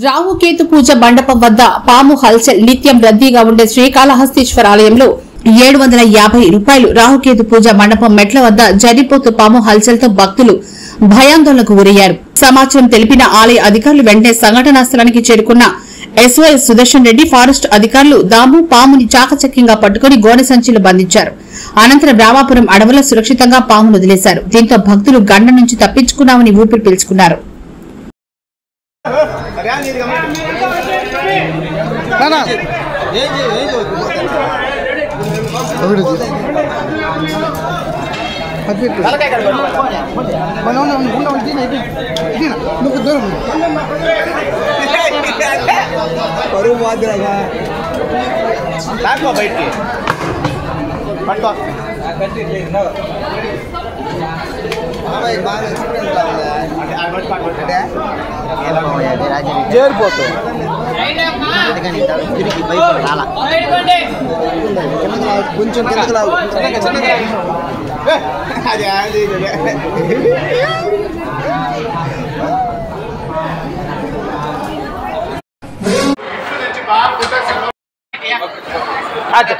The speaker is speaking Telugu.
రాహుకేతు పూజ మండపం వద్ద పాము హల్చల్ నిత్యం రద్దీగా ఉండే శ్రీకాళహస్తీశ్వర ఆలయంలో 750 రూపాయలు రాహుకేతు పూజ మండపం మెట్ల వద్ద జరిపోతు పాము హల్చల్తో భక్తులు భయాందోళనకు గురయ్యారు. సమాచారం తెలిపిన ఆలయ అధికారులు వెంటనే సంఘటనా స్థలానికి చేరుకున్న ఎస్వైఎస్ సుదర్శన్ రెడ్డి, ఫారెస్ట్ అధికారులు దాము పాముని చాకచక్యంగా పట్టుకుని గోనె సంచిలో బంధించారు. అనంతరం రామాపురం అడవుల్లో సురక్షితంగా పామును వదిలేశారు. దీంతో భక్తులు గండ నుంచి తప్పించుకున్నామని ఊపిరి పీల్చుకున్నారు. కొంచెం కిందకి లాగు అది